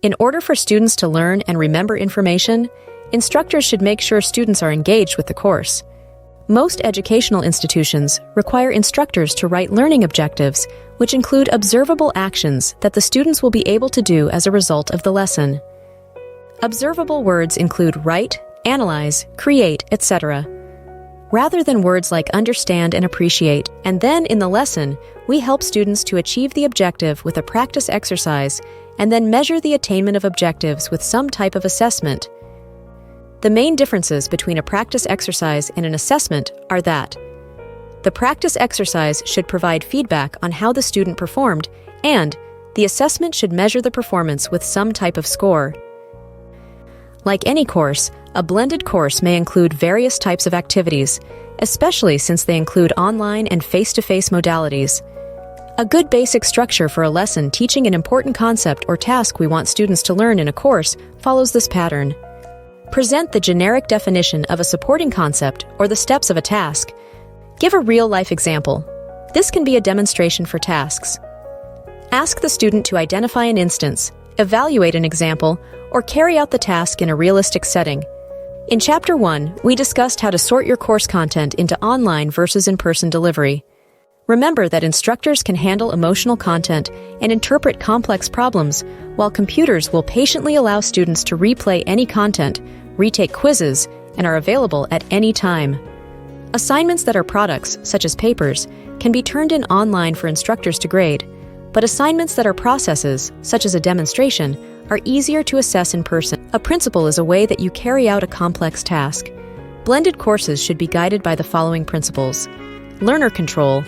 In order for students to learn and remember information, instructors should make sure students are engaged with the course. Most educational institutions require instructors to write learning objectives, which include observable actions that the students will be able to do as a result of the lesson. Observable words include write, analyze, create, etc. Rather than words like understand and appreciate, and then in the lesson, we help students to achieve the objective with a practice exercise and then measure the attainment of objectives with some type of assessment. The main differences between a practice exercise and an assessment are that the practice exercise should provide feedback on how the student performed, and the assessment should measure the performance with some type of score. Like any course, a blended course may include various types of activities, especially since they include online and face-to-face modalities. A good basic structure for a lesson teaching an important concept or task we want students to learn in a course follows this pattern. Present the generic definition of a supporting concept or the steps of a task. Give a real-life example. This can be a demonstration for tasks. Ask the student to identify an instance, evaluate an example, or carry out the task in a realistic setting. In Chapter 1, we discussed how to sort your course content into online versus in-person delivery. Remember that instructors can handle emotional content and interpret complex problems, while computers will patiently allow students to replay any content, retake quizzes, and are available at any time. Assignments that are products, such as papers, can be turned in online for instructors to grade, but assignments that are processes, such as a demonstration, are easier to assess in person. A principle is a way that you carry out a complex task. Blended courses should be guided by the following principles: learner control,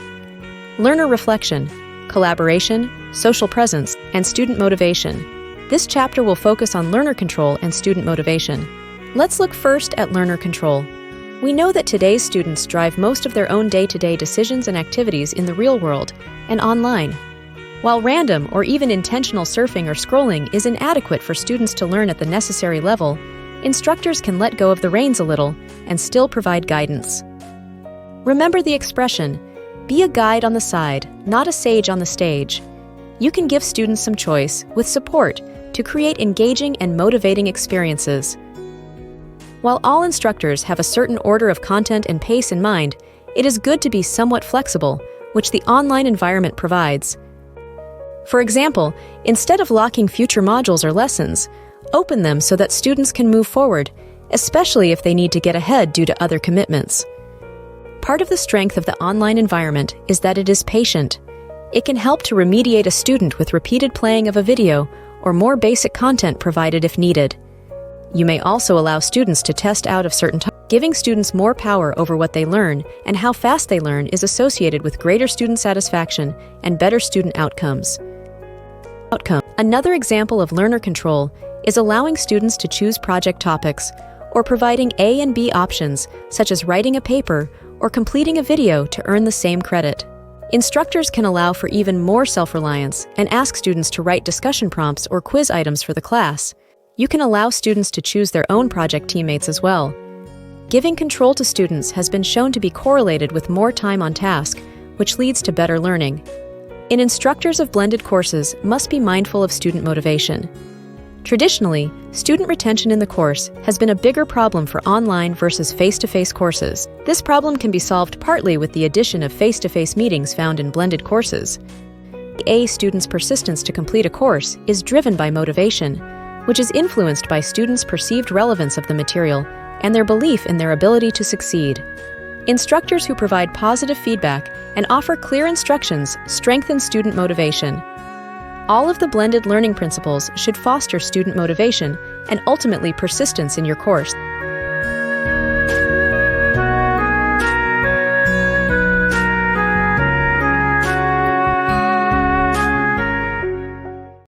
learner reflection, collaboration, social presence, and student motivation. This chapter will focus on learner control and student motivation. Let's look first at learner control. We know that today's students drive most of their own day-to-day decisions and activities in the real world and online. While random or even intentional surfing or scrolling is inadequate for students to learn at the necessary level, instructors can let go of the reins a little and still provide guidance. Remember the expression, "Be a guide on the side, not a sage on the stage." You can give students some choice, with support, to create engaging and motivating experiences. While all instructors have a certain order of content and pace in mind, it is good to be somewhat flexible, which the online environment provides. For example, instead of locking future modules or lessons, open them so that students can move forward, especially if they need to get ahead due to other commitments. Part of the strength of the online environment is that it is patient. It can help to remediate a student with repeated playing of a video or more basic content provided if needed. You may also allow students to test out of certain topics. Giving students more power over what they learn and how fast they learn is associated with greater student satisfaction and better student outcomes. Another example of learner control is allowing students to choose project topics or providing A and B options, such as writing a paper or completing a video to earn the same credit. Instructors can allow for even more self-reliance and ask students to write discussion prompts or quiz items for the class. You can allow students to choose their own project teammates as well. Giving control to students has been shown to be correlated with more time on task, which leads to better learning. Instructors of blended courses must be mindful of student motivation. Traditionally, student retention in the course has been a bigger problem for online versus face-to-face courses. This problem can be solved partly with the addition of face-to-face meetings found in blended courses. A student's persistence to complete a course is driven by motivation, which is influenced by students' perceived relevance of the material and their belief in their ability to succeed. Instructors who provide positive feedback and offer clear instructions strengthen student motivation. All of the blended learning principles should foster student motivation and ultimately persistence in your course.